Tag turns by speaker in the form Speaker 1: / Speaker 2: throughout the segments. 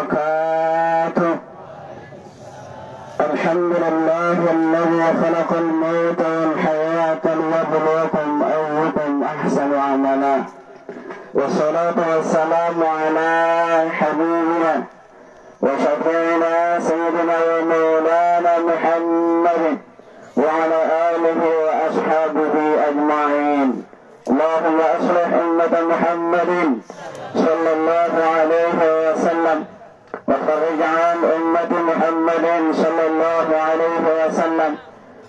Speaker 1: وبركاته. الحمد لله الذي خلق الموت والحياة ليبلوكم أيكم أحسن عملا، والصلاة والسلام على حبيبنا وشفيعنا سيدنا ومولانا محمد وعلى آله وأصحابه أجمعين. اللهم أصلح أمة محمد صلى الله عليه وسلم، وفرج عن أمة محمد صلى الله عليه وسلم،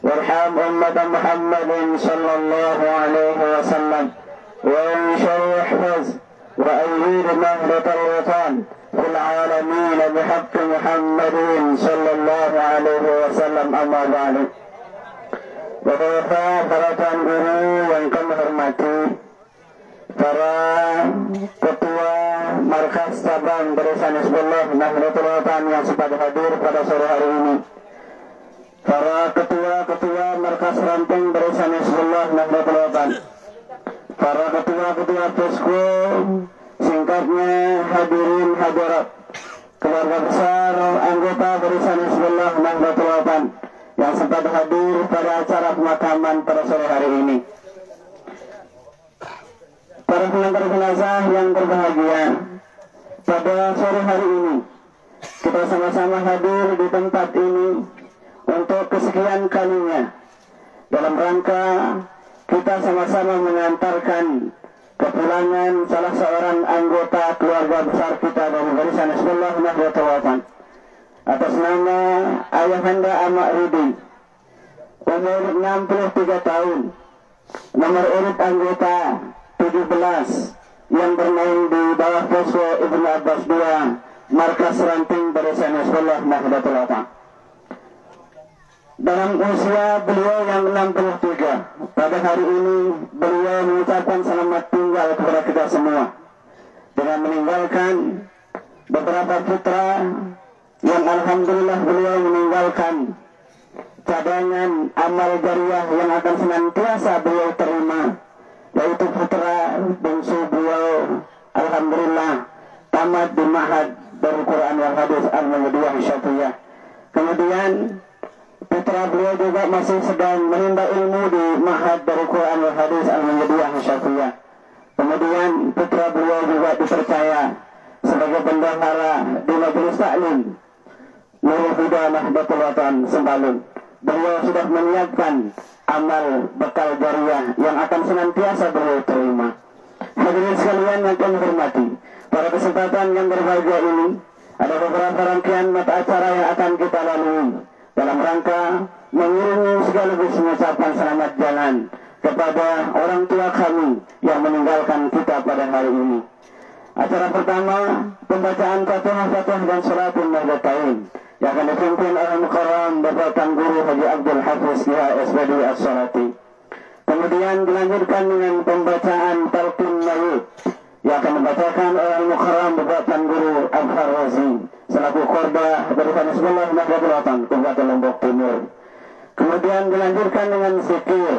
Speaker 1: وارحم أمة محمد صلى الله عليه وسلم، وانشر واحفظ وأيد نهضة الوطن في العالمين بحق محمد صلى الله عليه وسلم. أما بعد. Bapak-bapak, para tuan guru yang kami hormati, para ketua markas cabang Barisan Hizbullah Nahdlatul Watan yang sempat hadir pada sore hari ini, para ketua-ketua markas ranting Barisan Hizbullah Nahdlatul Watan, para ketua-ketua posko, singkatnya hadirin hadirat, keluarga besar anggota Barisan Hizbullah Nahdlatul Watan yang sempat hadir pada acara pemakaman pada sore hari ini. Para pengantar jenazah yang berbahagia, pada sore hari ini kita sama-sama hadir di tempat ini untuk kesekian kalinya dalam rangka kita sama-sama mengantarkan kepulangan salah seorang anggota keluarga besar kita dari Barisan Hizbullah Nahdlatul Watan atas nama Ayahanda Ahmad Rudi, umur 63 tahun, nomor urut anggota 17, yang bermain di bawah posko Ibnu Abbas 2, markas ranting Barisan Hizbullah Nahdlatul Watan. Dalam usia beliau yang 63, pada hari ini beliau mengucapkan selamat tinggal kepada kita semua dengan meninggalkan beberapa putra yang alhamdulillah beliau meninggalkan cadangan amal jariah yang akan senantiasa beliau terima, yaitu putra bungsu beliau alhamdulillah tamat di Ma'had Darul Quran wal Hadis Al-Muhammadiyah Syafiyah. Kemudian putra beliau juga masih sedang menimba ilmu di Ma'had Darul Quran wal Hadis Al-Muhammadiyah Syafiyah. Kemudian putra beliau juga dipercaya sebagai bendahara di Majelis Taklim Nurul Huda Nahdlatul Watan Sembalun. Beliau sudah menyiapkan amal bekal jariah yang akan senantiasa beliau terima. Hadirin sekalian yang kami hormati, pada kesempatan yang berbahagia ini ada beberapa rangkaian mata acara yang akan kita lalui dalam rangka mengiringi sekaligus mengucapkan selamat jalan kepada orang tua kami yang meninggalkan kita pada hari ini. Acara pertama, pembacaan Fatihah dan Salatul Mahdatain yang akan dipimpin oleh Mukarram Bapak Tan Guru Haji Abdul Hafiz Kiai SPD As-Salati. Kemudian dilanjutkan dengan pembacaan Talqin Mayyit yang akan dibacakan oleh Mukarram Bapak Tan Guru Abhar Razi selaku Korba Barisan Hizbullah Nahdlatul Watan Kabupaten Lombok Timur. Kemudian dilanjutkan dengan zikir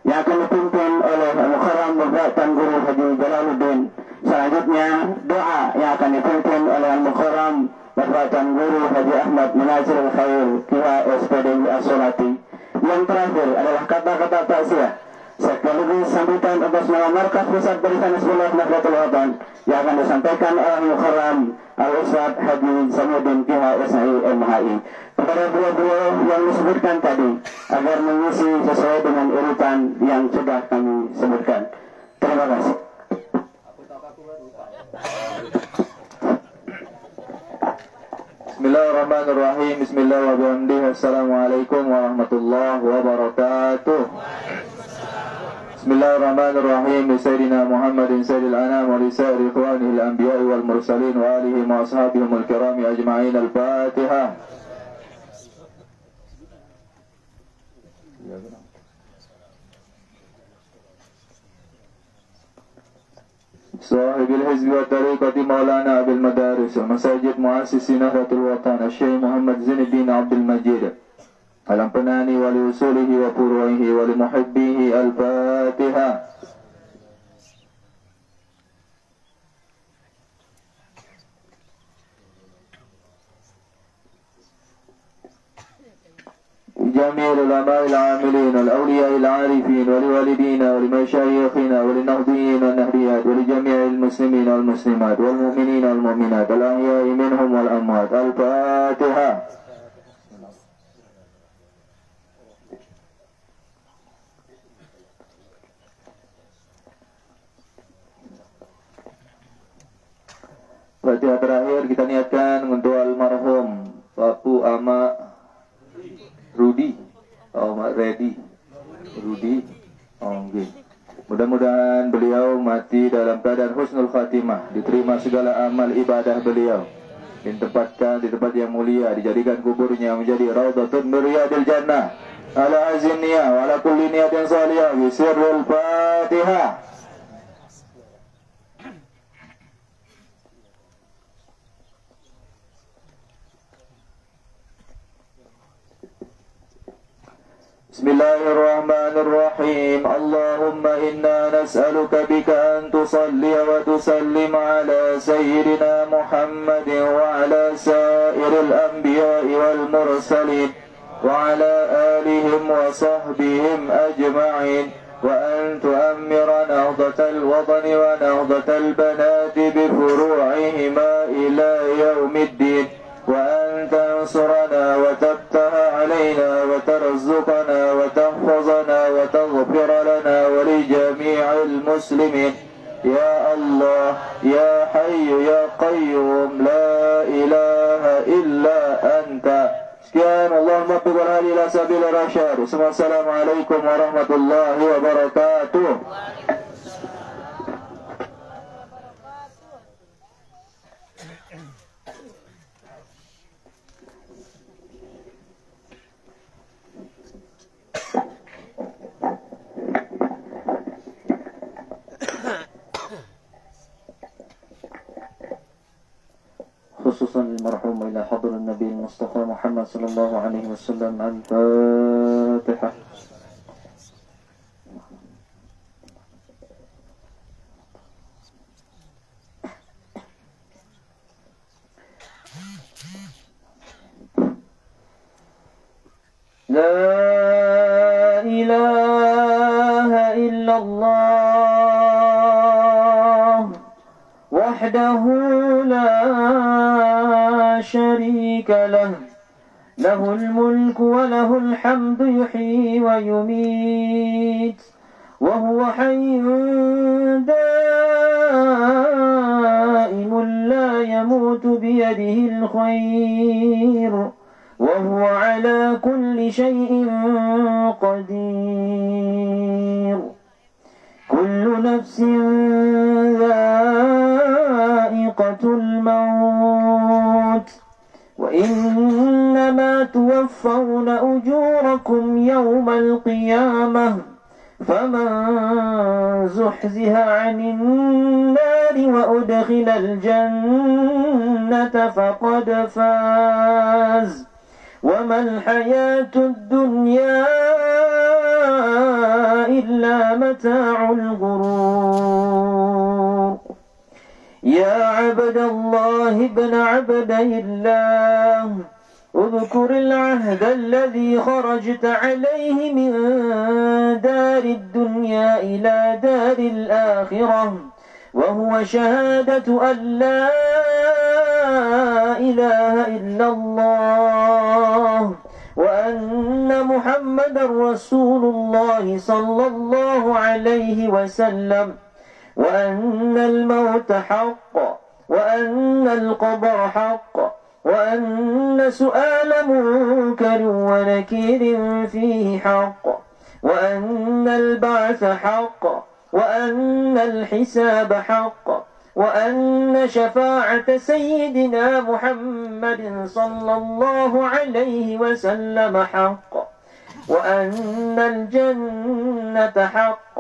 Speaker 1: yang akan dipimpin oleh Mukarram Bapak Tan Guru Haji Jalaluddin. Selanjutnya doa yang akan dipimpin oleh Mukarram Bapak Tan Guru Haji Ahmad Munazir Al-Khair Kiai SPD As-Salati. Yang terakhir adalah kata-kata takziah sekaligus sambutan atas nama markas pusat Barisan Hizbullah Nahdlatul Watan yang akan disampaikan oleh Mukarram Al-Ustaz Haji Samudin Kiai SNI MHI. Kepada beliau-beliau yang disebutkan tadi agar mengisi sesuai dengan urutan yang sudah kami sebutkan. Terima kasih.
Speaker 2: Bismillahirrahmanirrahim. Bismillahirrahmanirrahim. Assalamualaikum warahmatullahi wabarakatuh. Bismillahirrahmanirrahim. Sayyidina Muhammadin sayyidil anam wa li sairi ikhwanihi al-anbiya'i wal mursalin wa alihi wa ashabihim al-kirami ajma'in. Al-Fatihah. صاحب الحزب والطريقة مولانا أبي المدارس ومساجد مؤسس نهضة الوطن الشيخ محمد زين الدين عبد المجيد الأمبناني ولوصوله وفروعه ولمحبيه. الفاتحة. ولجميع العلماء العاملين والأولياء العارفين ولوالدينا ولمشايخنا وللنهضيين والنهريات ولجميع المسلمين والمسلمات والمؤمنين والمؤمنات الأحياء منهم والأموات. الفاتحة. Fatihah terakhir kita niatkan untuk almarhum Bapu Ama Rudi, Rudi. Okay. Mudah-mudahan beliau mati dalam keadaan husnul khatimah, diterima segala amal ibadah beliau, ditempatkan di tempat yang mulia, dijadikan kuburnya menjadi raudhatun min riyadil jannah, ala azin niyah wa ala kulli niyatin salihah bi sirril Fatihah. Bismillahirrahmanirrahim. Allahumma inna nas'aluka bika an tusalli wa tusallim ala sayyidina Muhammadin wa ala sairil anbiya'i wal mursalin wa ala alihim wa sahbihim ajma'in wa an tu'ammira nahdatal wadani wa nahdatal banati bi furu'ihima ila yaumiddin وأن تنصرنا وتفتح علينا وترزقنا وتحفظنا وتغفر لنا ولجميع المسلمين يا الله يا حي يا قيوم لا إله إلا أنت. Sekian, Allahumma tubal hadi ila sabil rasyad. Assalamualaikum warahmatullahi wabarakatuh. خصوصا المرحوم إلى حضر النبي المصطفى محمد صلى الله عليه وسلم. الفاتحة. لا إله إلا الله وحده لا شريك له له الملك وله الحمد يحيي ويميت وهو حي دائم لا يموت بيده الخير وهو على كل شيء قدير. كل نفس ذائقة الموت وإنما توفون أجوركم يوم القيامة فمن زحزح عن النار وأدخل الجنة فقد فاز وما الحياة الدنيا إلا متاع الغرور. يا عبد الله ابن عبدي الله اذكر العهد الذي خرجت عليه من دار الدنيا إلى دار الآخرة وهو شهادة أن لا إله إلا الله وأن محمد رسول الله صلى الله عليه وسلم وأن الموت حق وأن القبر حق وأن سؤال منكر ونكير فيه حق وأن البعث حق وأن الحساب حق وأن شفاعة سيدنا محمد صلى الله عليه وسلم حق وأن الجنة حق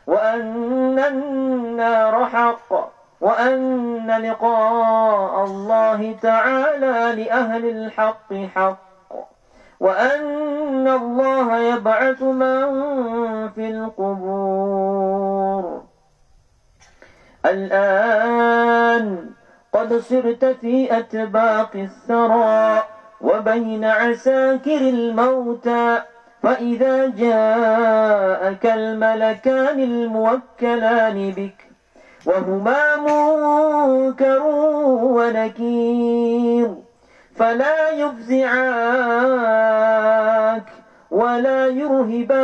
Speaker 2: وأن النار حق وأن لقاء الله تعالى لأهل الحق حق وأن الله يبعث من في القبور. الآن قد صرت في أتباق الثرى
Speaker 3: وبين عساكر الموتى، فإذا جاءك الملكان الموكلان بك وهما منكر ونكير فلا يفزعاك ولا يرهباك،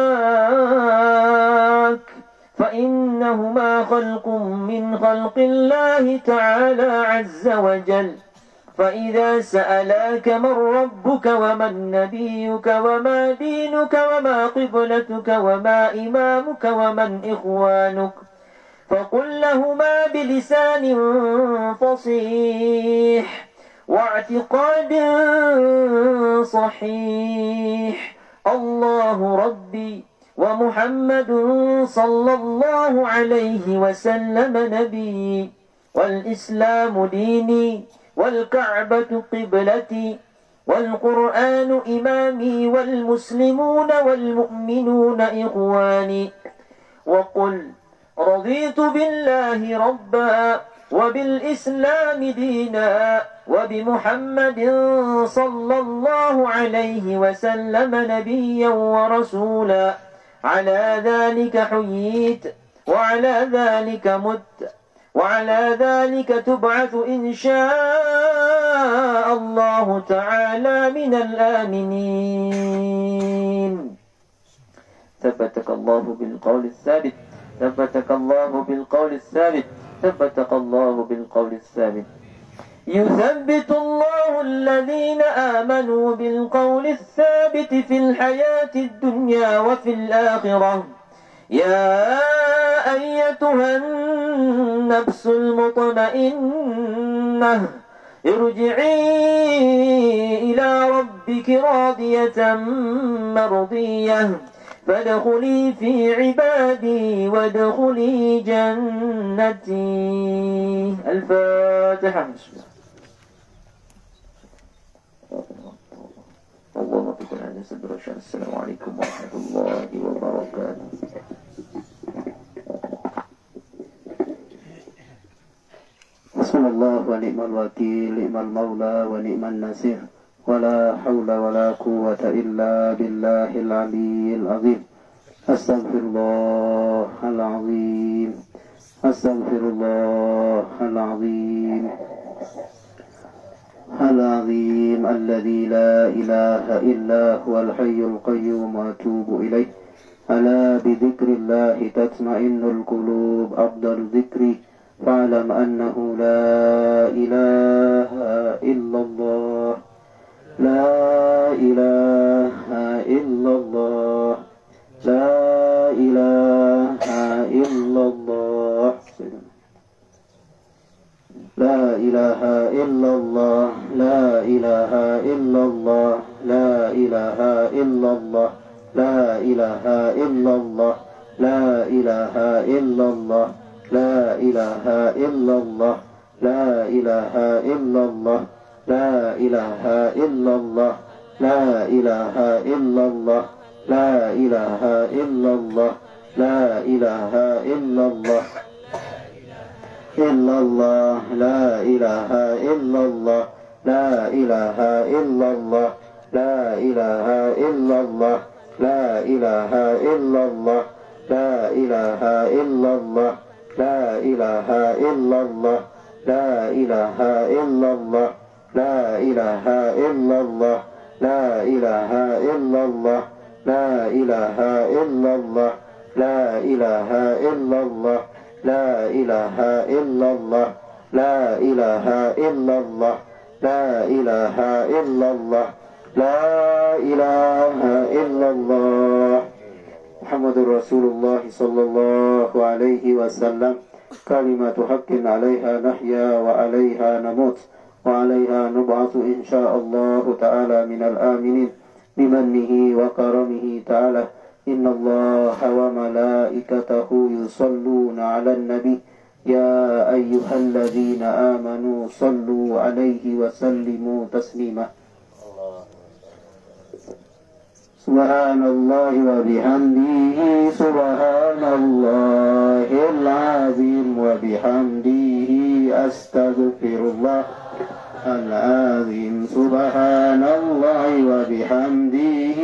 Speaker 3: فإنهما خلق من خلق الله تعالى عز وجل. فإذا سألاك من ربك ومن نبيك وما دينك وما قبلتك وما إمامك ومن إخوانك، فقل لهما بلسان فصيح واعتقاد صحيح: الله ربي ومحمد صلى الله عليه وسلم نبي، والإسلام ديني، والكعبة قبلتي، والقرآن إمامي، والمسلمون والمؤمنون إخواني. وقل رضيت بالله ربا وبالإسلام دينا وبمحمد صلى الله عليه وسلم نبيا ورسولا. على ذلك حييت وعلى ذلك مت وعلى ذلك تبعث إن شاء الله تعالى من الآمنين. ثبتك الله بالقول الثابت، ثبتك الله بالقول الثابت، ثبتك الله بالقول الثابت. يثبت الله الذين آمنوا بالقول الثابت في الحياة الدنيا وفي الآخرة. يا أيتها النفس المطمئنة ارجعي إلى ربك راضية مرضية فادخلي في عبادي وادخلي جنتي. الفاتحة. اللهم بكم على سبيل الرشاد. السلام عليكم ورحمة الله وبركاته.
Speaker 1: بسم الله ونعم الوكيل، نعم المولى ونعم النصير، ولا حول ولا قوة إلا بالله العلي العظيم. أستغفر الله العظيم، أستغفر الله العظيم العظيم الذي لا إله إلا هو الحي القيوم وأتوب إليه. ألا بذكر الله تطمئن القلوب، أفضل الذكر فاعلم أنه لا إله إلا الله، لا إله إلا الله، لا إله إلا الله، لا إله إلا الله، لا إله إلا الله، لا إله إلا الله، لا إله إلا الله، لا إله إلا الله، لا إله إلا الله، لا إله إلا الله، لا إله إلا الله، لا إله إلا الله، لا إله إلا الله، لا إله إلا الله، إلا الله، لا إله إلا الله، لا إله إلا الله، لا إله إلا الله، لا إله إلا الله، لا إله إلا الله، لا إله إلا الله، لا إله إلا الله، لا إله إلا الله، لا إله إلا الله، لا إله إلا الله، لا إله إلا الله، لا إله إلا الله، لا إله إلا الله، لا إله إلا الله، لا إله إلا الله. محمد رسول الله صلى الله عليه وسلم. كلمة حق عليها نحيا وعليها نموت وعليها نبعث إن شاء الله تعالى من الآمنين بمنه وكرمه تعالى. إن الله وملائكته يصلون على النبي يا أيها الذين آمنوا صلوا عليه وسلموا تسليما. سبحان الله وبحمده، سبحان الله العظيم وبحمده، أستغفر الله العظيم، سبحان الله وبحمده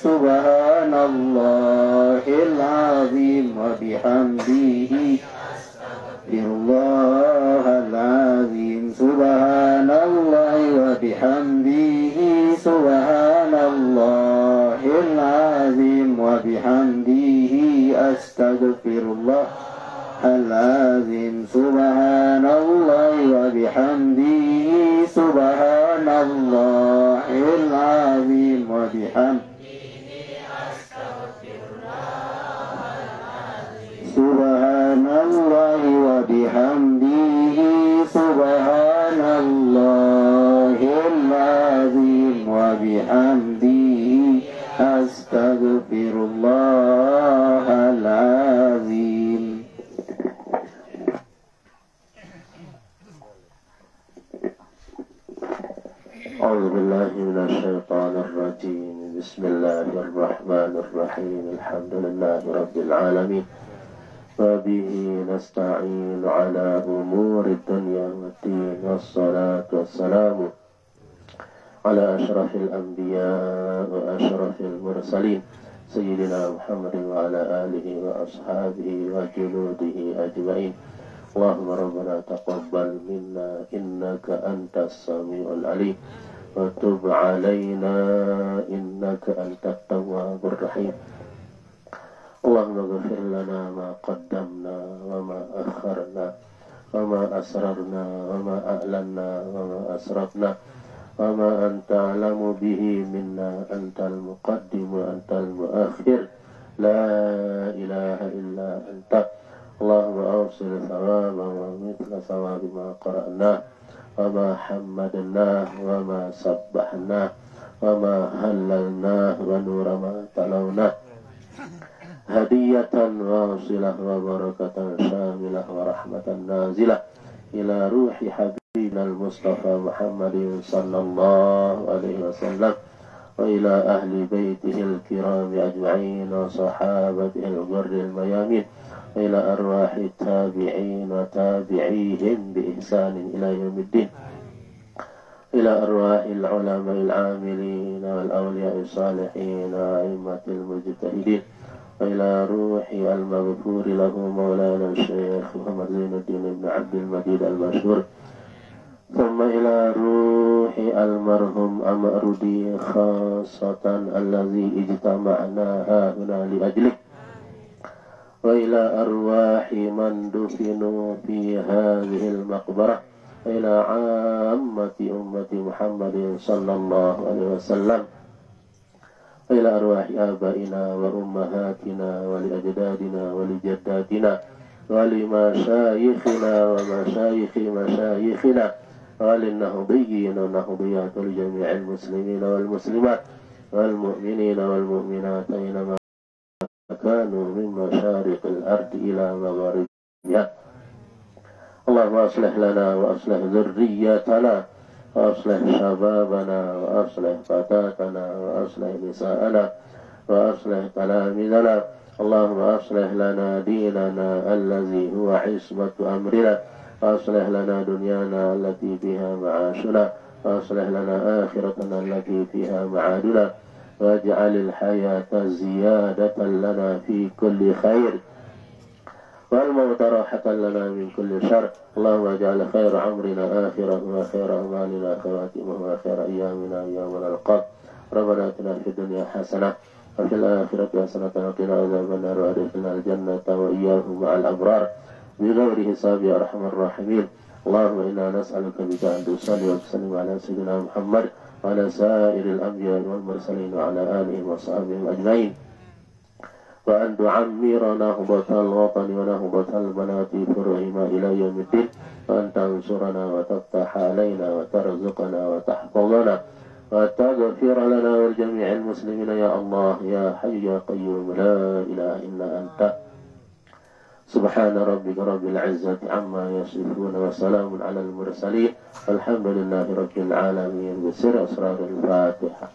Speaker 1: سبحان الله العظيم وبحمده الله العظيم سبحان الله وبحمده سبحان الله العظيم وبحمده أستغفر الله العظيم سبحان الله وبحمده سبحان الله العظيم وبحمده سبحان الله وبحمده سبحان الله العظيم وبحمده أستغفر الله العظيم. أعوذ بالله من الشيطان الرجيم. بسم الله الرحمن الرحيم. الحمد لله رب العالمين وبه نستعين على أمور الدنيا والدين والصلاة والسلام على أشرف الأنبياء وأشرف المرسلين سيدنا محمد وعلى آله وأصحابه وجنوده أجمعين. اللهم ربنا تقبل منا إنك أنت السميع العليم وتب علينا إنك أنت التواب الرحيم. اللهم اغفر لنا ما قدمنا وما أخرنا وما أسررنا وما أعلنا وما أسرفنا وما أنت أعلم به منا. أنت المقدم وأنت المؤخر لا إله إلا أنت. اللهم أوصل ثوابا ومثل ثواب ما قرأناه وما حمدناه وما سبحناه وما هللناه ونور ما تلوناه هدية واصلة وبركة شاملة ورحمة نازلة إلى روح حبيبنا المصطفى محمد صلى الله عليه وسلم وإلى أهل بيته الكرام أجمعين وصحابته الغر الميامين وإلى أرواح التابعين وتابعيهم بإحسان إلى يوم الدين إلى أرواح العلماء العاملين والأولياء الصالحين وأئمة المجتهدين وإلى روح المغفور له مولانا الشيخ محمد زين الدين بن عبد المجيد المشهور ثم إلى روح المرحوم أمردي خاصة الذي اجتمعنا هنا لأجله وإلى أرواح من دفنوا في هذه المقبرة وإلى عامة أمة محمد صلى الله عليه وسلم وإلى أرواح آبائنا وأمهاتنا ولأجدادنا ولجداتنا ولمشايخنا ومشايخ مشايخنا وللنهضيين والنهضيات لجميع المسلمين والمسلمات والمؤمنين والمؤمنات أينما كانوا من مشارق الأرض إلى مغاربها. اللهم أصلح لنا وأصلح ذريتنا وأصلح شبابنا وأصلح فتاتنا وأصلح نساءنا وأصلح تلاميذنا. اللهم أصلح لنا ديننا الذي هو عصمة أمرنا وأصلح لنا دنيانا التي فيها معاشنا وأصلح لنا آخرتنا التي فيها معادنا واجعل الحياة زيادة لنا في كل خير والموت راحة لنا من كل شر. اللهم اجعل خير عمرنا آخره وخير أعمالنا خواتمه وخير أيامنا يوم نلقاك. ربنا آتنا في الدنيا حسنة وفي الآخرة حسنة وقنا عذاب النار وأدخلنا الجنة وإياهم مع الأبرار بغير حساب يا أرحم الراحمين. اللهم إنا نسألك بك أن تصلي وتسلم على سيدنا محمد وعلى سائر الأنبياء والمرسلين وعلى آله وصحبه أجمعين وأن تعمر نهضة الوطن ونهضة البنات فرعهما إلى يوم الدين وأن تنصرنا وتفتح علينا وترزقنا وتحفظنا وتغفر لنا ولجميع المسلمين يا الله يا حي يا قيوم لا إله إلا أنت. سبحان ربك رب العزة عما يصفون وسلام على المرسلين والحمد لله رب العالمين. بسر أسرار الفاتحة.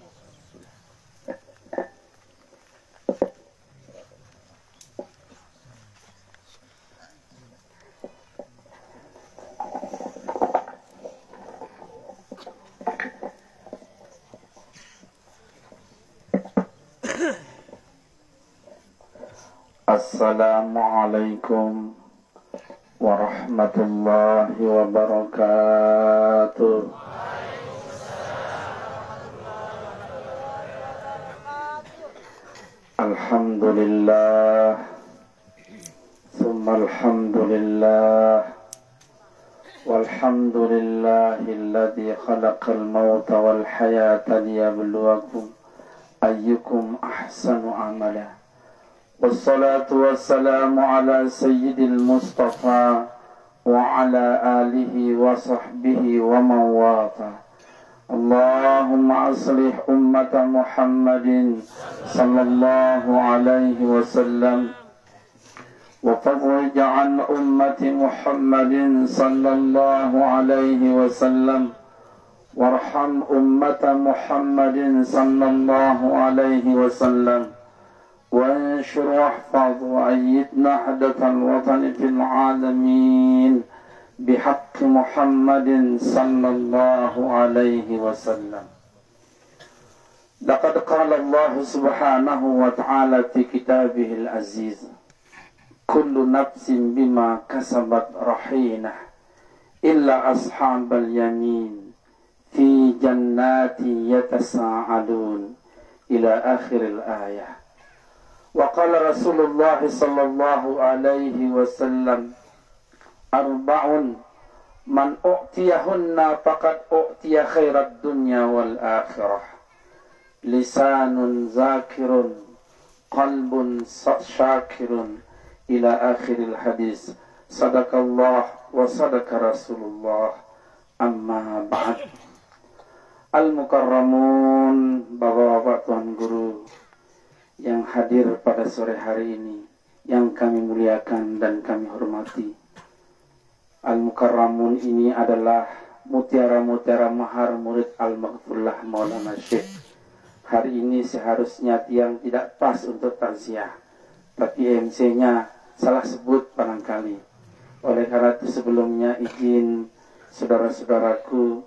Speaker 1: Assalamualaikum warahmatullahi wabarakatuh. Alhamdulillah, thumma alhamdulillah, walhamdulillahilladzi khalaqal mauta wal hayata liyabluwakum ayyukum ahsanu amala. Wassalatu wassalamu ala sayyidil mustafa wa ala alihi wa sahbihi wa man wata. Allahumma aslih ummata Muhammadin sallallahu alaihi wasallam wa farrij an ummati Muhammadin sallallahu alaihi wasallam warham ummata Muhammadin sallallahu alaihi wasallam وانشر واحفظ وأيد نهضة الوطن في العالمين بحق محمد صلى الله عليه وسلم. لقد قال الله سبحانه وتعالى في كتابه العزيز كل نفس بما كسبت رهينة إلا أصحاب اليمين في جنات يتساءلون إلى آخر الآية. وقال رسول الله صلى الله عليه وسلم أربع من أعطيهن فقد أعطي خير الدنيا والآخرة لسان ذاكر قلب شاكر إلى آخر الحديث. صدق الله وصدق رسول الله. أما بعد. Al-Mukarramun, bapak-bapak, tuan guru yang hadir pada sore hari ini, yang kami muliakan dan kami hormati. Al-Mukarramun ini adalah mutiara-mutiara mahar murid Al-Maghfurlah Maulana Syekh. Hari ini seharusnya tiang tidak pas untuk takziah, tapi MC-nya salah sebut barangkali. Oleh karena itu sebelumnya izin saudara-saudaraku,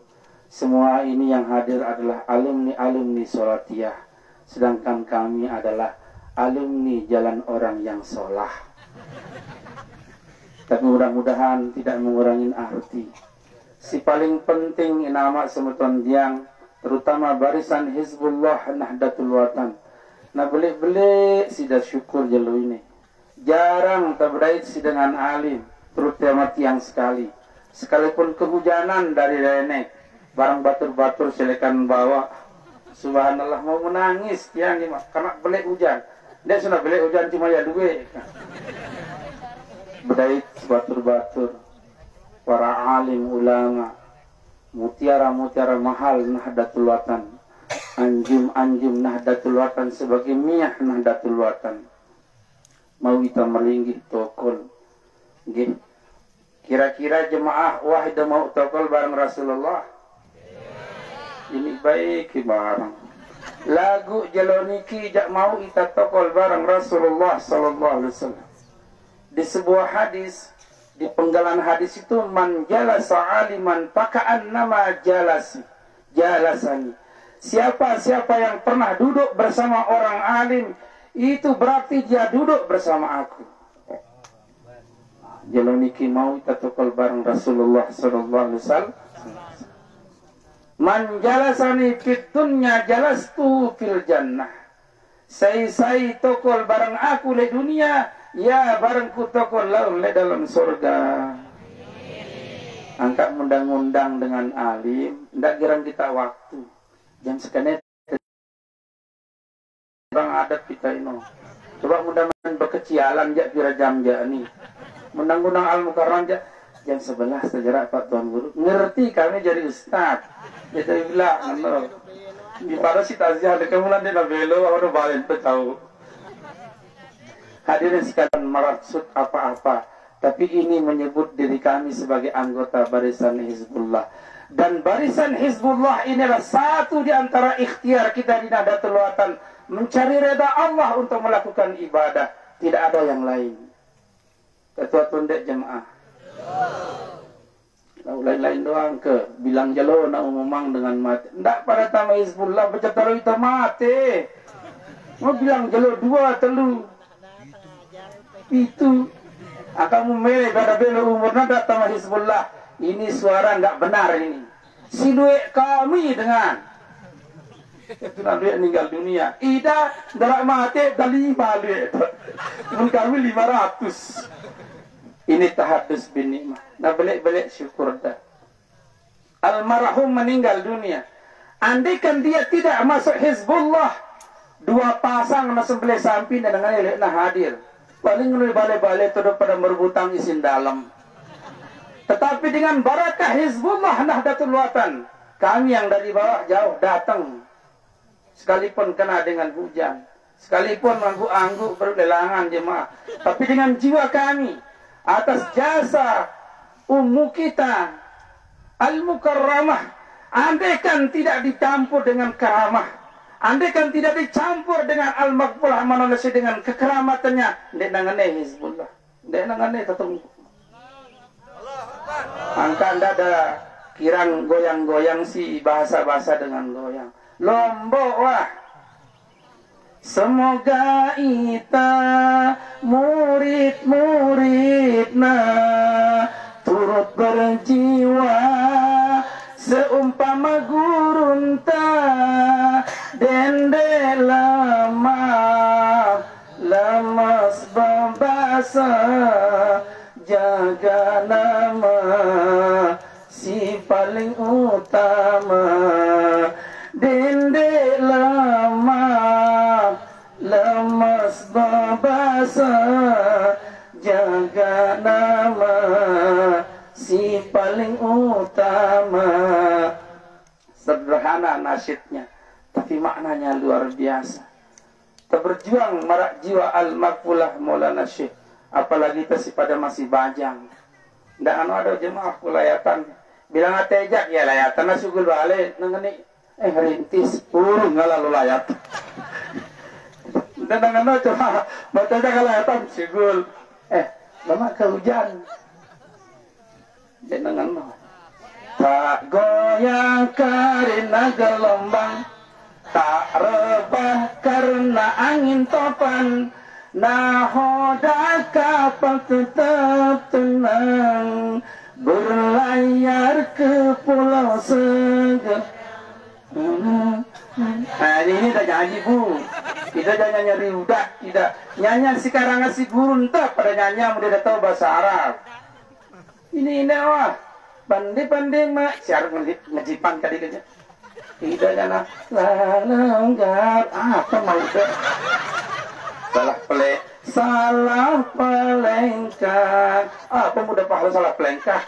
Speaker 1: semua ini yang hadir adalah alumni-alumni Sholatiyah. Sedangkan kami adalah alumni jalan orang yang sholah. Tapi mudah-mudahan tidak mengurangi arti. Si paling penting nama semeton diang, terutama barisan Hizbullah Nahdlatul Watan. Nah belik-belik sida syukur jelo ini. Jarang tabrait si dengan alim, terutama tiang sekali. Sekalipun kehujanan dari renek, barang batur-batur silakan bawa. Subhanallah, mau menangis tiang ini karena belik hujan. Dia sudah belik hujan cuma ya duit. Bedait batur-batur, para alim ulama, mutiara-mutiara mahal Nahdlatul Watan, anjum-anjum Nahdlatul Watan sebagai miyah Nahdlatul Watan. Mau kita melinggih tokol. Kira-kira jemaah wahida mau tokol bareng Rasulullah. Ini baik barang. Lagu jaloniki jak mau ita tokol bareng Rasulullah sallallahu alaihi wasallam. Di sebuah hadis, di penggalan hadis itu man jalasa aliman paka'an nama jalasani. Siapa yang pernah duduk bersama orang alim, itu berarti dia duduk bersama aku. Jaloniki mau ita tokol bareng Rasulullah sallallahu alaihi wasallam. Man jalasani fit dunya jalastu fil jannah. Saya tokol bareng aku le dunia, ya barengku tokol laun le dalam surga. Angkat undang-undang dengan alim, ndak girang kita waktu. Jam sekene bang adat kita ini. Coba mudah-mudahan berkecialan jak kira jam jak ni. Undang-undang Al-Mukarram jak jam 11 sejarah Pak Tuan Guru. Ngerti kami jadi ustaz. Kita bilang, di pada si taziah ada kemulan dia belo, orang balik tahu. Hadirin sekalian, maksud apa-apa, tapi ini menyebut diri kami sebagai anggota barisan Hizbullah. Dan barisan Hizbullah inilah satu di antara ikhtiar kita di Nahdlatul Watan, mencari reda Allah untuk melakukan ibadah. Tidak ada yang lain. Ketua Tundek Jemaah. Lain-lain doang ke bilang jalo nak umumang dengan mati. Ndak pada tama Hizbullah baca taruh itu mati. Mau bilang jalo 2 3.
Speaker 4: itu. Akan memilih pada bela umurnya datang Hizbullah. Ini suara nggak benar ini. Si duit kami dengan itu duit meninggal dunia. Ida darak mati dah 5 duit. Kami 500. Ini tahadus bin nikmah. Nah balik syukur dah. Almarhum meninggal dunia. Andaikan dia tidak masuk Hizbullah, 2 pasang na sebelah samping dan dengan elok na hadir. Paling ngelui balik-balik itu pada merebutang isin dalam. Tetapi dengan barakah Hizbullah Nahdlatul Watan, kami yang dari bawah jauh datang. Sekalipun kena dengan hujan, sekalipun angguk-angguk berlelangan jemaah. Tapi dengan jiwa kami, atas jasa ummu kita, Al-Mukarramah, andaikan tidak dicampur dengan karamah, andaikan tidak dicampur dengan al-maghfurah manusia dengan kekeramatannya, ndek nangane Hizbullah, ndek nangane tetung. Angka anda ada kirang goyang-goyang si bahasa-bahasa dengan goyang. Lombok wah. Semoga ita murid-muridna turut berjiwa seumpama gurunta dende lama lemas babasa jaga nama si paling utama dende lama lemas babasa jaga nama si paling utama. Sederhana nasyidnya, tapi maknanya luar biasa. Terberjuang marak jiwa al-Maqbulah Maulana Syekh, apalagi tersi pada masih bajang. Ndak ada jemaah kulayatan bilang atejak ya layatan nasugul balik nangani rintis urung ngalalu layat. Dan nangano cuma batejak layatan sugul lama kehujan. Dan nangano tak goyang karena gelombang, tak rebah karena angin topan. Nahoda kapal tetap tenang, berlayar ke pulau Seger. Nah ini dah nyanyi bu, kita jangan nyanyi udah, tidak nyanyi sekarang si guru entah pada nyanyi mudah tahu bahasa Arab. Ini wah, pandai-pandai mak, siar ngejipan kali kerja. Tidak jangan langgar apa mau deh. Salah pelengkah. Apa mudah pahala salah pelengkah?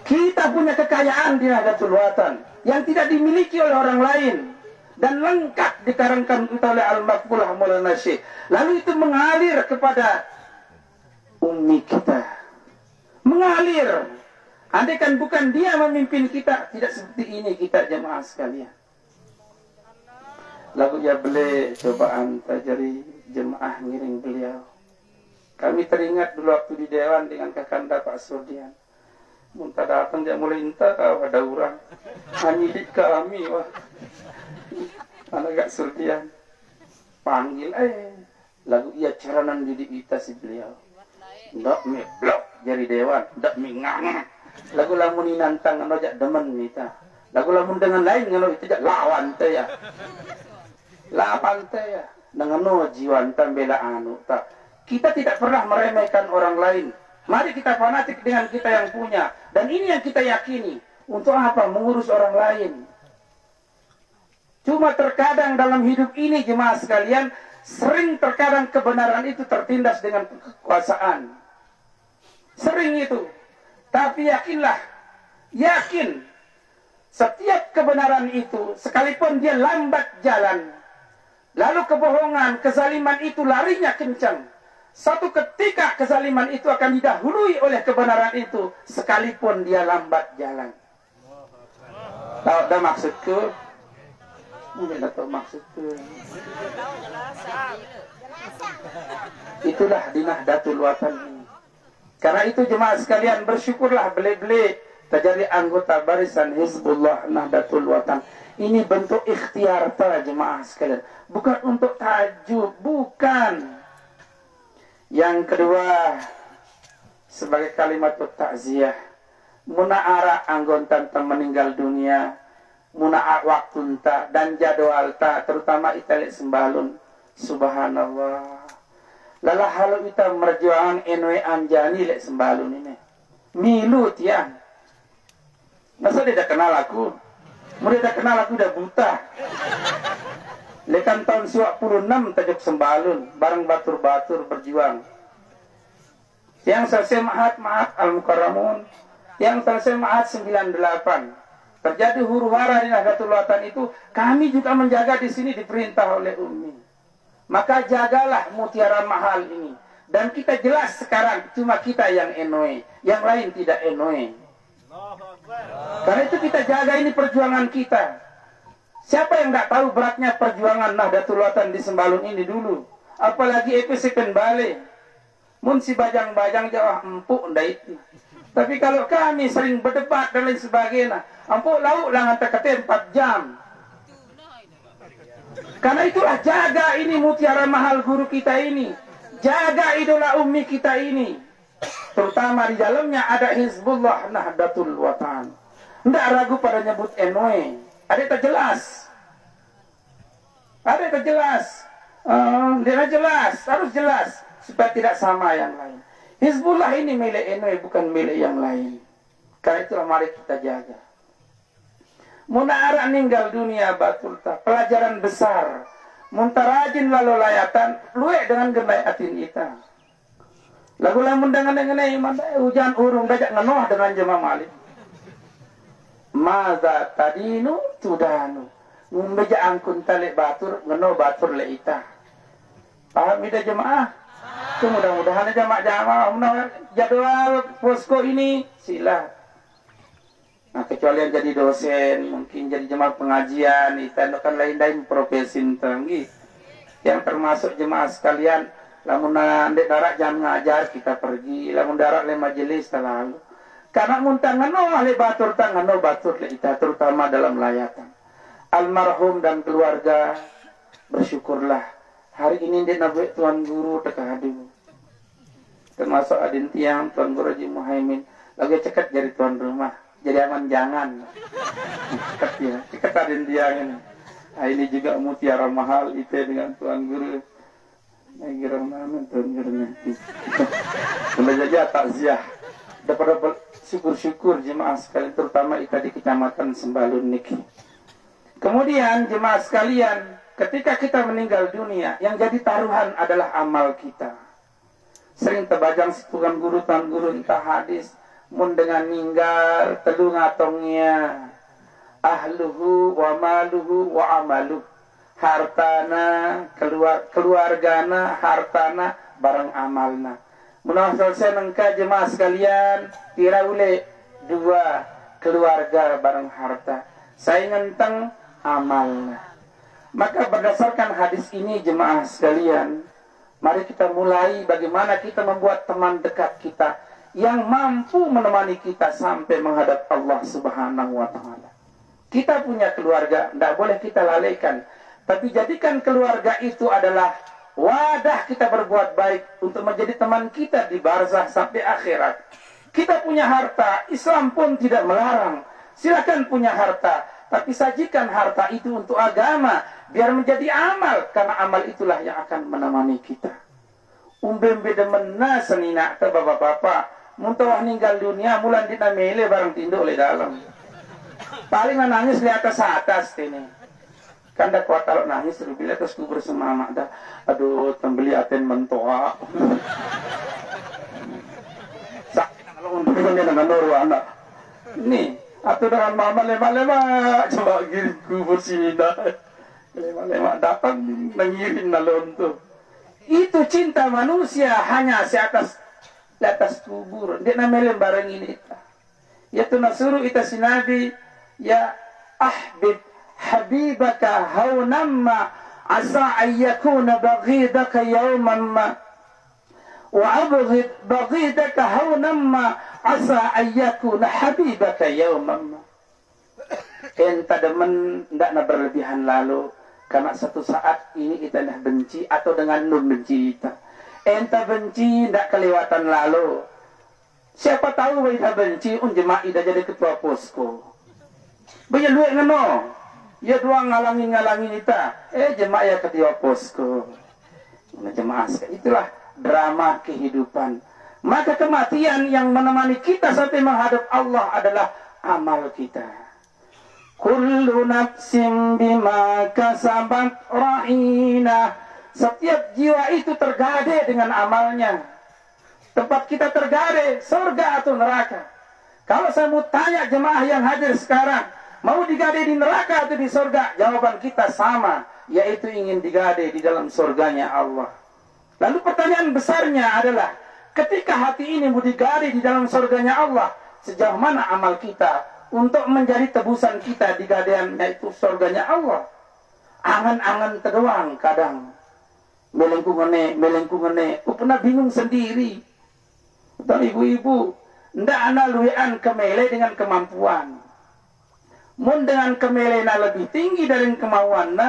Speaker 4: Kita punya kekayaan di Nahdlatul Watan yang tidak dimiliki oleh orang lain dan lengkap dikarangkan oleh Al-Maqbulah Maulana Syekh. Lalu itu mengalir kepada ummi kita. Mengalir. Andaikan bukan dia memimpin kita, tidak seperti ini kita jemaah sekalian. Lagu ya beli cobaan tajari jemaah ngiring beliau. Kami teringat dulu waktu di Dewan dengan Kakanda Pak Surdian. Muntah datang dia mulai entah kau ada orang hanyidik kami wah. Anak Kak Surdian panggil lagu ia caranan didik kita si beliau. Ndak mi blok jari Dewan, ndak mi ngang. Lagu lamun nantang nojak demen kita. Lagu lamun dengan lain ngono itu jak lawan teh ya. Lapan teh ya dengan jiwan tambela anu tak. Kita tidak pernah meremehkan orang lain. Mari kita fanatik dengan kita yang punya, dan ini yang kita yakini. Untuk apa mengurus orang lain? Cuma terkadang dalam hidup ini jemaah sekalian, sering terkadang kebenaran itu tertindas dengan kekuasaan. Sering itu. Tapi yakinlah, yakin setiap kebenaran itu sekalipun dia lambat jalan, lalu kebohongan, kezaliman itu larinya kencang. Satu ketika kezaliman itu akan didahului oleh kebenaran itu, sekalipun dia lambat jalan. Tahu dah maksudku? Mungkin tak tahu maksudku. Itulah di Nahdlatul Watan ini. Karena itu jemaah sekalian bersyukurlah beli-beli terjadi anggota barisan Hizbullah Nahdlatul Watan. Ini bentuk ikhtiar jemaah sekalian. Bukan untuk tajub, bukan. Yang kedua, sebagai kalimat takziah, muna'ara anggon tanta meninggal dunia, muna'ar waktu ta dan jadwal ta, terutama italik sembalun. Subhanallah. Lala halu ita merjuangan enwe anjani lek sembalun ini. Milu tiang. Masa dia dah kenal aku? Mudah dah kenal aku dah buta. Lekan tahun 96 tajuk sembalun, bareng batur-batur berjuang. Yang selesai mahat Al-Mukarramun, yang selesai mahat 98. Terjadi huru-hara di Nahdlatul Watan itu, kami juga menjaga di sini diperintah oleh Umi. Maka jagalah mutiara mahal ini. Dan kita jelas sekarang cuma kita yang enoe, yang lain tidak enoe. Karena itu kita jaga ini perjuangan kita. Siapa yang tidak tahu beratnya perjuangan Nahdlatul Watan di Sembalun ini dulu? Apalagi EPC Penbale. Mun si bajang-bajang jawah empuk ndak itu. Tapi kalau kami sering berdebat dan lain sebagainya, empuk lauk lah ngantar kata 4 jam. Karena itulah jaga ini mutiara mahal guru kita ini. Jaga idola ummi kita ini. Terutama di dalamnya ada Hizbullah Nahdlatul Watan. Tidak ragu pada nyebut NW. Ada yang terjelas. Ada yang terjelas. Dia jelas. Harus jelas. Supaya tidak sama yang lain. Hizbullah ini milik NW, bukan milik yang lain. Karena itulah mari kita jaga. Muna'ara ninggal dunia batul ta. Pelajaran besar. Muntarajin lalu layatan. Luek dengan genai atin ita. Lagu lamun dengan hujan urung dajak ngenoh dengan jemaah malik. Maza tadinu tudanu. Ngumbeja angkun talik batur, ngenoh batur le ita. Paham ida jemaah? Itu mudah-mudahan jamaah jadwal posko ini sila. Nah, kecuali yang jadi dosen, mungkin jadi jemaah pengajian, kan lain-lain profesi tanggi. Yang termasuk jemaah sekalian, lamun ndek darak jam ngajar kita pergi, lamun darak le majelis terlalu. Karena muntang ngano le batur tangan no batur le ita, terutama dalam layatan. Almarhum dan keluarga bersyukurlah. Hari ini ndek nabi tuan guru teka hadimu. Termasuk adin tiang tuan guru Haji Muhaimin lagi cekat jadi tuan rumah. Jadi aman jangan. Cekat ya, cekat adin tiang ini. Nah, ini juga mutiara mahal itu dengan tuan guru. Nggirang namen tuan gurunya. Sudah saja takziah. Dapat syukur-syukur jemaah sekalian, terutama kita di Kecamatan Sembalun niki. Kemudian jemaah sekalian, ketika kita meninggal dunia, yang jadi taruhan adalah amal kita. Sering terbajang sepukan guru tuan guru entah hadis, mun dengan ninggal telu ngatongnya ahluhu wa maluhu wa amaluh. Hartana, keluargana, hartana, barang amalna. Munah selesai nengka jemaah sekalian, kira ule 2 keluarga barang harta. Saya ngenteng amalna. Maka berdasarkan hadis ini jemaah sekalian, mari kita mulai bagaimana kita membuat teman dekat kita yang mampu menemani kita sampai menghadap Allah Subhanahu wa Ta'ala. Kita punya keluarga, tidak boleh kita lalaikan. Tapi jadikan keluarga itu adalah wadah kita berbuat baik untuk menjadi teman kita di barzah sampai akhirat. Kita punya harta, Islam pun tidak melarang. Silakan punya harta, tapi sajikan harta itu untuk agama, biar menjadi amal, karena amal itulah yang akan menemani kita. Umbembe demena senina ke bapak-bapak, muntah ninggal dunia, mulan dina mele barang tindo oleh dalam. Paling nangis di atas ini. Kan dah kuat kalau nangis bila terus kubur semangat dah. Aduh, tembeli aten mentoa. Sakit kalau untuk dia dengan noru anak. Nih, atau dengan mama lema-lema coba giring kubur sini dah. Lema-lema datang mengirim nalon tuh. Itu cinta manusia hanya di atas kubur. Dia namanya barang ini. Ya tu nasuruh ita si Nabi, ya ahbib habibaka haunamma asa ayyakuna baghidaka yawmamma wa abghid baghidaka haunamma asa ayyakuna habibaka yawmamma. Enta demen ndak na berlebihan lalu, karena satu saat ini kita dah benci atau dengan nun benci kita. enta benci ndak kelewatan lalu. Siapa tahu kita benci jemaah ida jadi ketua posko. Banyak duit ngeno. Ya doang ngalangi kita. Jemaah ya ketua posko. Jemaah itulah drama kehidupan. Maka kematian yang menemani kita sampai menghadap Allah adalah amal kita. Kullu nafsin bima kasabat rahina. Setiap jiwa itu tergade dengan amalnya. Tempat kita tergade, surga atau neraka. Kalau saya mau tanya jemaah yang hadir sekarang, mau digade di neraka atau di surga? Jawaban kita sama, yaitu ingin digade di dalam surganya Allah. Lalu pertanyaan besarnya adalah, ketika hati ini mau digade di dalam surganya Allah, sejauh mana amal kita untuk menjadi tebusan kita di gadean, yaitu surganya Allah? Angan-angan terdoang kadang. Melengkungene, pernah bingung sendiri. Tapi ibu-ibu, ndak ana luwean kemele dengan kemampuan. Mun dengan kemelena lebih tinggi dari kemauan,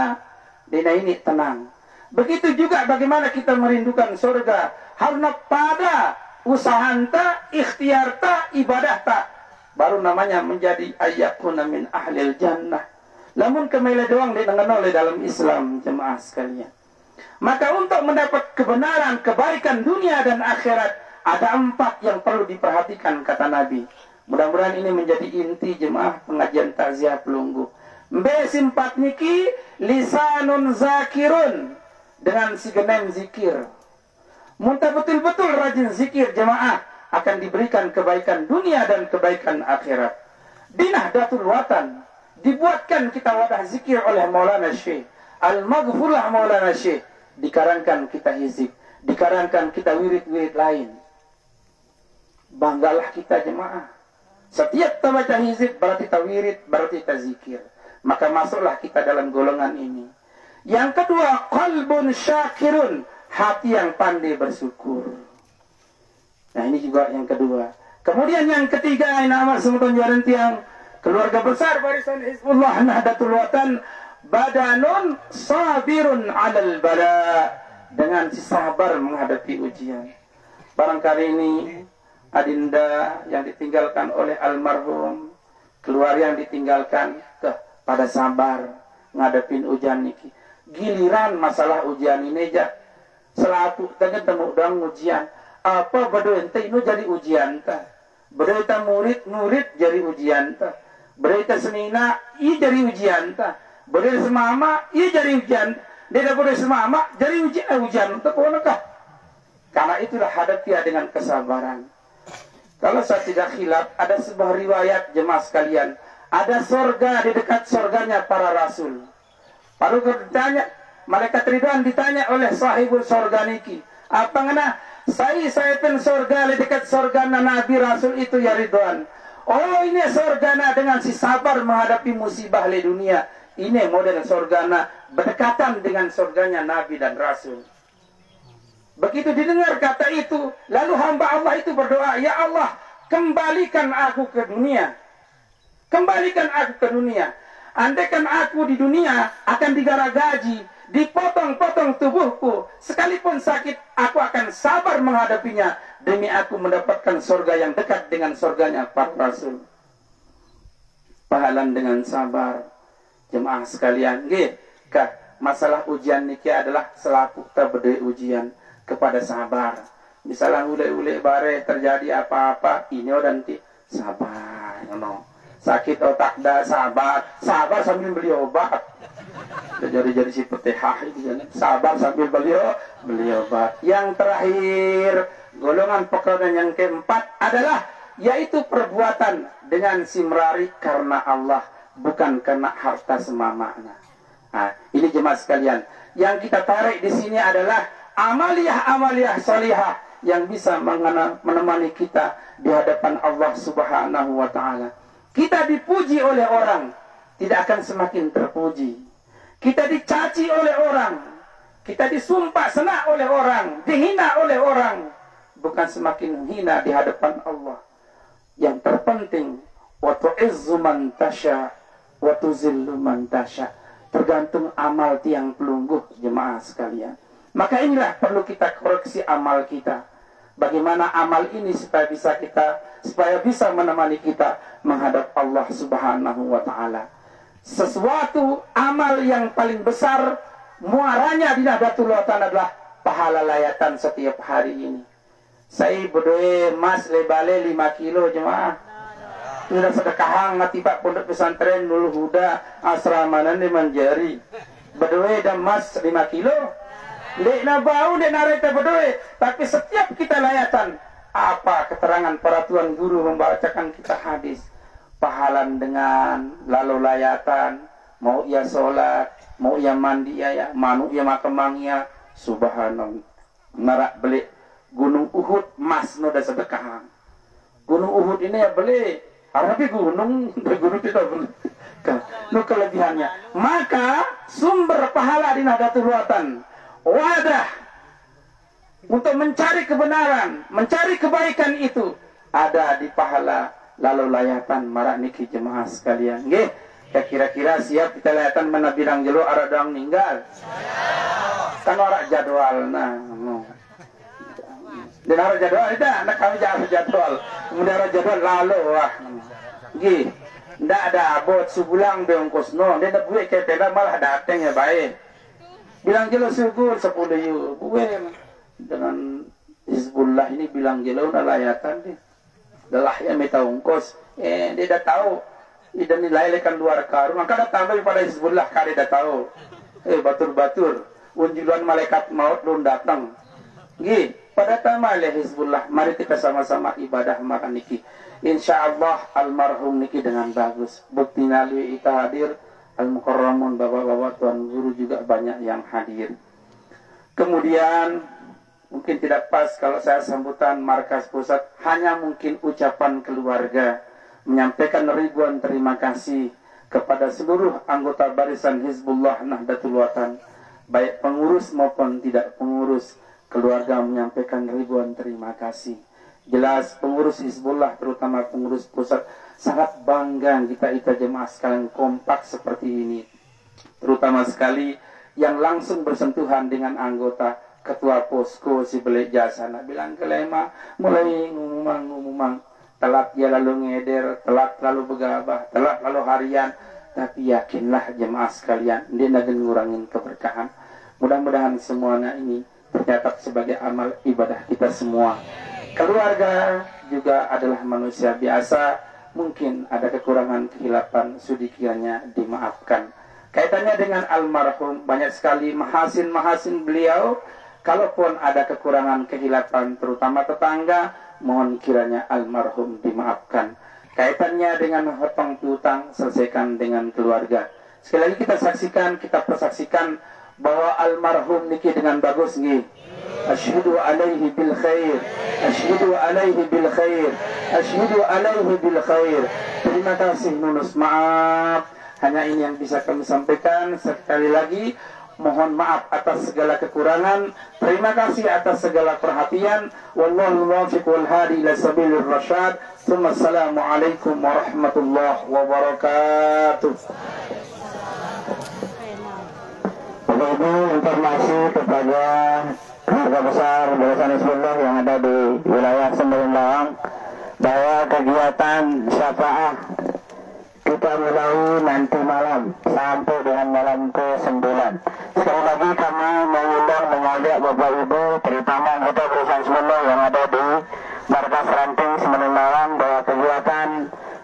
Speaker 4: dina ini tenang. Begitu juga bagaimana kita merindukan surga. Harna pada usahanta, ikhtiarta, ibadahta, baru namanya menjadi ayyakuna min ahlil jannah. Namun kemele doang didengar oleh dalam Islam, jemaah sekalian. Maka untuk mendapat kebenaran, kebaikan dunia dan akhirat, ada 4 yang perlu diperhatikan, kata Nabi. Mudah-mudahan ini menjadi inti jemaah pengajian takziah pelunggu. Simpat niki lisanun zakirun, dengan si genem zikir. Muntah betul-betul rajin zikir jemaah, akan diberikan kebaikan dunia dan kebaikan akhirat. Dinahdatul Watan, dibuatkan kita wadah zikir oleh Maulana Syekh Al-Maghfurlah Maulana Syekh. Dikarankan kita hizib, dikarankan kita wirid-wirid lain. Banggalah kita jemaah. Setiap kita baca hizib berarti kita wirid, berarti kita zikir. Maka masuklah kita dalam golongan ini. Yang kedua, qalbun syakirun, hati yang pandai bersyukur. Nah ini juga yang kedua. Kemudian yang ketiga, nama semutan jalan tiang keluarga besar barisan Hizbullah Nahdlatul Watan, badanun sabirun alal bala, dengan si sabar menghadapi ujian. Barangkali ini adinda yang ditinggalkan oleh almarhum, keluarga yang ditinggalkan pada sabar ngadepin ujian niki. Giliran masalah ujian ini aja selaku tanya temu dang ujian apa bedo ente ini jadi ujian ta, bedo ta murid jadi ujian ta, bedo ta senina i jadi ujian ta, bedo semama i jadi ujian, dia bedo semama jadi ujian ta ponakah. Karena itulah hadapi dengan kesabaran. Kalau saya tidak khilaf, ada sebuah riwayat jemaah sekalian, ada surga di dekat surganya para rasul. Lalu ditanya, malaikat Ridwan ditanya oleh sahibul surga niki, apa ngana? Saya pen surga di dekat surga Nabi Rasul itu ya Ridwan. Oh ini surga dengan si sabar menghadapi musibah di dunia. Ini model surga berdekatan dengan surganya Nabi dan Rasul. Begitu didengar kata itu, lalu hamba Allah itu berdoa, ya Allah, kembalikan aku ke dunia. Kembalikan aku ke dunia. Andaikan aku di dunia akan digaragaji, dipotong-potong tubuhku, sekalipun sakit, aku akan sabar menghadapinya demi aku mendapatkan surga yang dekat dengan surganya para rasul. Pahalan dengan sabar, jemaah sekalian. Masalah ujian niki adalah selaku kita berdiri ujian kepada sabar. Misalnya ule-ule bare terjadi apa-apa, ini nanti sabar, sakit otak dah sabar sambil beli obat. Jadi si petihah itu sabar sambil beli obat. Yang terakhir, golongan pekerjaan yang keempat adalah yaitu perbuatan dengan simrari karena Allah, bukan karena harta semamana. Nah, ini jemaah sekalian, yang kita tarik di sini adalah amaliyah salihah yang bisa menemani kita di hadapan Allah Subhanahu wa taala. Kita dipuji oleh orang, tidak akan semakin terpuji. Kita dicaci oleh orang, kita disumpah senak oleh orang, dihina oleh orang, bukan semakin hina di hadapan Allah. Yang terpenting, wa tu'izzu man tasya wa tuzillu man tasya. Tergantung amal tiang pelungguh jemaah sekalian. Maka inilah perlu kita koreksi amal kita. Bagaimana amal ini supaya bisa menemani kita menghadap Allah Subhanahu wa taala. Sesuatu amal yang paling besar muaranya di Nahdlatul Ulama adalah pahala layatan setiap hari ini. Saya berdoa mas lebale 5 kilo jemaah. Sudah sedekahang mati Pak Pondok Pesantren Nurul Huda asrama di Manjari. Berdoa dan mas 5 kilo. Dek na bau, dek na reta berdoa. Tapi setiap kita layatan, apa keterangan para tuan guru membacakan kita hadis. Pahalan dengan lalu layatan, mau ia sholat, mau ia mandi ya, manu ia makemangnya, subhanallah. Narak beli Gunung Uhud mas no da sedekah. Gunung Uhud ini ya beli, tapi gunung tidak beli. No kelebihannya. Maka sumber pahala di Nahdlatul Ulama, wadah untuk mencari kebenaran, mencari kebaikan itu ada di pahala lalu layatan marak niki jemaah sekalian. Nggih, kira-kira siap kita layatan mana bilang jelo aradang ninggal. Kan ora jadwal nah. Dan ora jadwal itu anak kami jangan jadwal. Kemudian ora jadwal lalu wah. Nggih. Ndak ada abot sebulan beongkosno, dia nak buat ketela malah datang ya baik. Bilang jelo syukur 10 yu. Buat dengan Hizbullah ini bilang jelo na layatan dia. Dalah ya meta ongkos. Dia dah tahu. Dia nilai lekan luar karun. Maka dah tambah pada Hizbullah kali dah tahu. Batur-batur. Unjulan malaikat maut belum datang. Gih, pada tamal Hizbullah. Mari kita sama-sama ibadah makan niki. InsyaAllah almarhum niki dengan bagus. Bukti nalwi kita hadir. Al-Mukarramun, bapak-bapak, tuan guru juga banyak yang hadir. Kemudian mungkin tidak pas kalau saya sambutan markas pusat, hanya mungkin ucapan keluarga menyampaikan ribuan terima kasih kepada seluruh anggota barisan Hizbullah Nahdlatul Ulama, baik pengurus maupun tidak pengurus. Keluarga menyampaikan ribuan terima kasih. Jelas pengurus Hizbullah, terutama pengurus pusat, sangat bangga kita jemaah sekalian kompak seperti ini. Terutama sekali yang langsung bersentuhan dengan anggota. Ketua posko si belik jasa nak bilang ke lema mulai ngumumang telat dia lalu ngeder, telat lalu begabah, telat lalu harian, tapi yakinlah jemaah sekalian dia nak ngurangin keberkahan. Mudah-mudahan semuanya ini tercatat sebagai amal ibadah kita semua. Keluarga juga adalah manusia biasa, mungkin ada kekurangan kehilapan, sudi kiranya dimaafkan. Kaitannya dengan almarhum banyak sekali mahasin beliau. Kalaupun ada kekurangan kehilapan terutama tetangga, mohon kiranya almarhum dimaafkan. Kaitannya dengan hutang piutang, selesaikan dengan keluarga. Sekali lagi kita persaksikan bahwa almarhum niki dengan bagus nggih. Asyhadu alaihi bil khair. Asyhadu alaihi bil khair. Asyhadu alaihi bil khair. Terima kasih, nunus maaf. Hanya ini yang bisa kami sampaikan. Sekali lagi mohon maaf atas segala kekurangan. Terima kasih atas segala perhatian. Wallahu muwaffiq wal hadi ila sabilir rasyad. Assalamualaikum warahmatullahi wabarakatuh.
Speaker 1: Ini informasi kepada keluarga besar Barisan Hizbullah yang ada di wilayah Sembilan Lawang bahwa kegiatan syafaah kita mulai nanti malam sampai dengan malam ke-9. Sekali lagi kami mengajak Bapak Ibu, terutama anggota Barisan Hizbullah yang ada di Markas Ranting Sembilan Lawang, bahwa kegiatan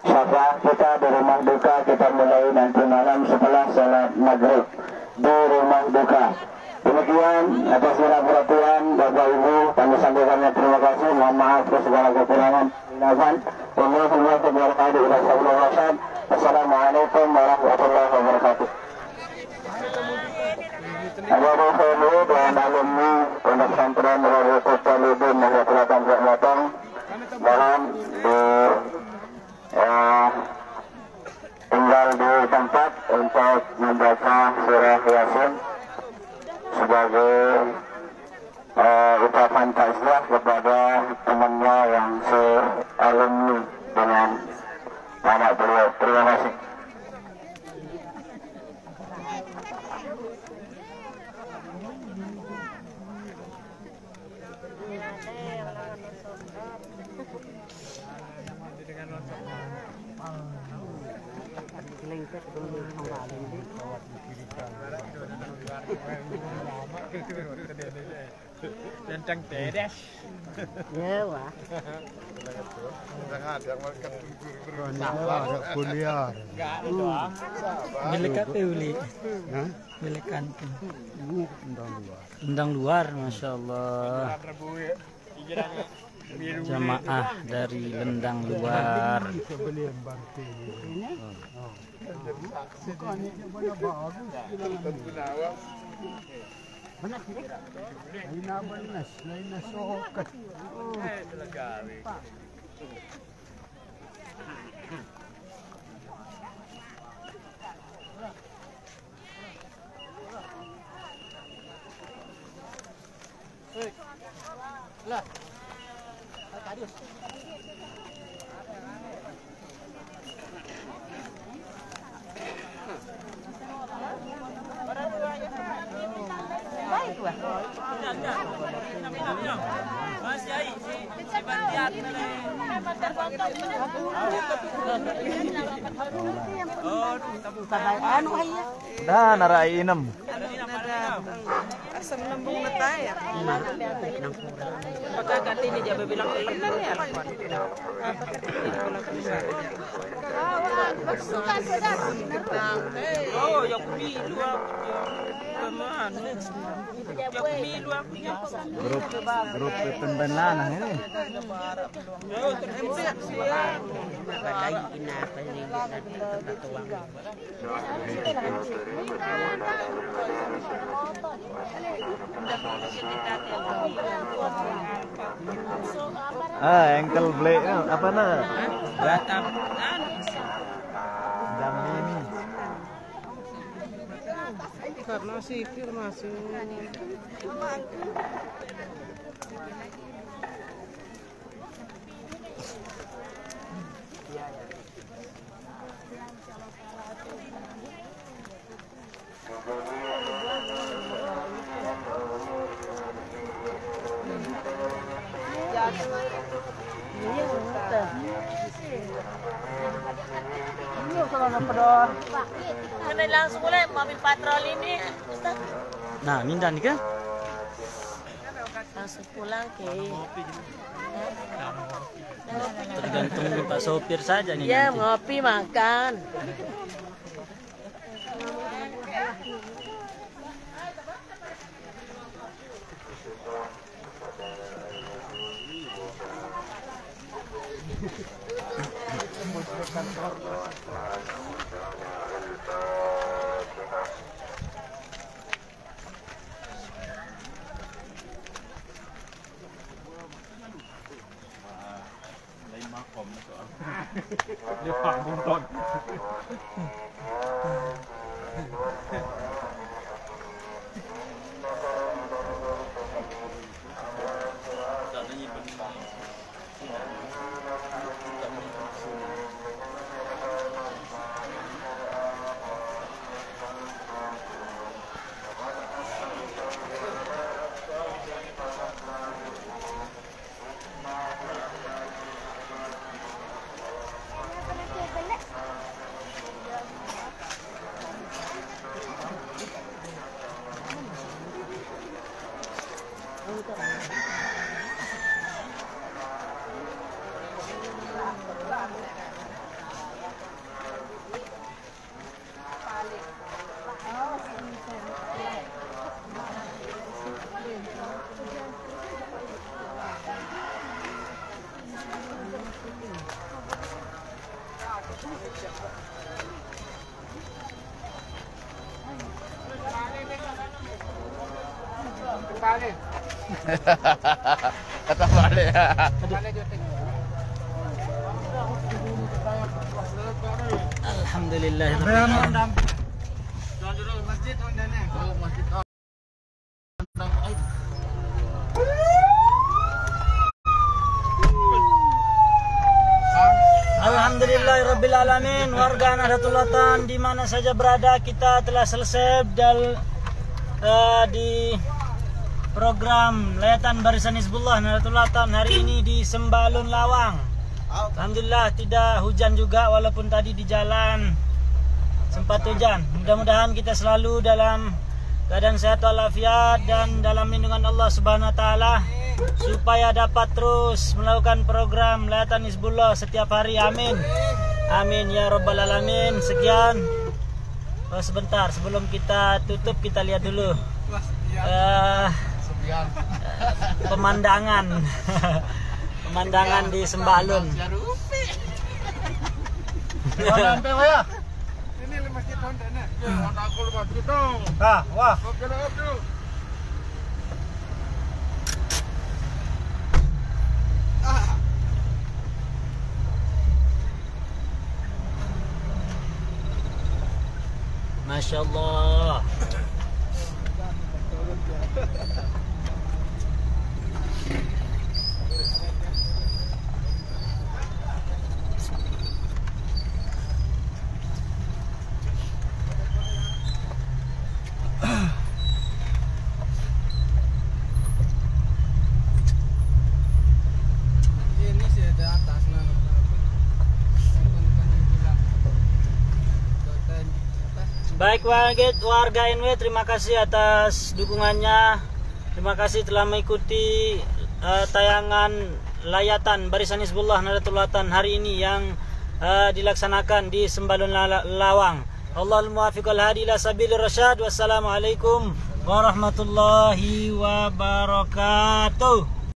Speaker 1: syafaah kita di rumah duka kita mulai nanti malam setelah sholat maghrib di rumah duka. Demikian atas segala perhatian Bapak Ibu, kami sampaikannya terima kasih. Mohon maaf atas segala kekurangan. Assalamualaikum warahmatullahi wabarakatuh. Ada dulu dan alumni Pondok Pesantren Nurul Huda Nahdlatul Ulama mohon tinggal di tempat untuk membaca surah Yasin sebagai ucapan takziah kepada temannya yang se-alumni dengan anak beliau. Terima kasih.
Speaker 5: Lentang tedes.
Speaker 6: Ya, wah.
Speaker 5: Sangat yang makan
Speaker 6: Kuliah.
Speaker 5: enggak ada doang.
Speaker 7: Milik apa uli?
Speaker 6: Hah?
Speaker 7: Milik kantin.
Speaker 6: Undang luar.
Speaker 7: Undang luar, masya Allah. Jamaah dari Lendang luar.
Speaker 6: Sebelum Bante ini. Bukannya bagus. Benar tidak? Lain abanas, lain sokat. Lah. Adios.
Speaker 8: Baik wah.
Speaker 7: Masih ai si bandiat
Speaker 8: Anu aya.
Speaker 5: Dah narai 6.
Speaker 8: Asam lambung mata ya. Apakah ganti ni dia bilang benar ya? Oh, yang kumilu aku. Yang kumilu aku.
Speaker 6: Grup pembenaran ini. Ankle blade apa nah? Dam ini.
Speaker 8: Karena sipir masuk. Kena langsung mulai mobil patroli ini, Ustaz.
Speaker 7: Nah, mindan ke?
Speaker 8: Langsung pulang ke.
Speaker 7: Tergantung Pak sopir saja nih
Speaker 8: Ya,
Speaker 7: nanti.
Speaker 8: ngopi makan.
Speaker 5: Dia pang bontot. Kata balik.
Speaker 7: Alhamdulillah. Alhamdulillahirrabbilalamin. Warga Nahdlatul Watan di mana saja berada, kita telah selesai di program layatan Barisan Hizbullah Nahdlatul Watan hari ini di Sembalun Lawang. Alhamdulillah tidak hujan juga, walaupun tadi di jalan sempat hujan. Mudah-mudahan kita selalu dalam keadaan sehat walafiat dan dalam lindungan Allah Subhanahu wa taala, supaya dapat terus melakukan program Layatan Hizbullah setiap hari. Amin. Amin ya rabbal alamin. Sekian. Oh, sebentar sebelum kita tutup kita lihat dulu pemandangan pemandangan di Sembalun. Wah. Masya Allah. Baik warga NW, terima kasih atas dukungannya. Terima kasih telah mengikuti tayangan Layatan Barisan Hizbullah Nahdlatul Ulama hari ini yang dilaksanakan di Sembalun Lawang. Allahul muwaffiq wal hadi ila sabilir rasyad. Wassalamualaikum warahmatullahi wabarakatuh.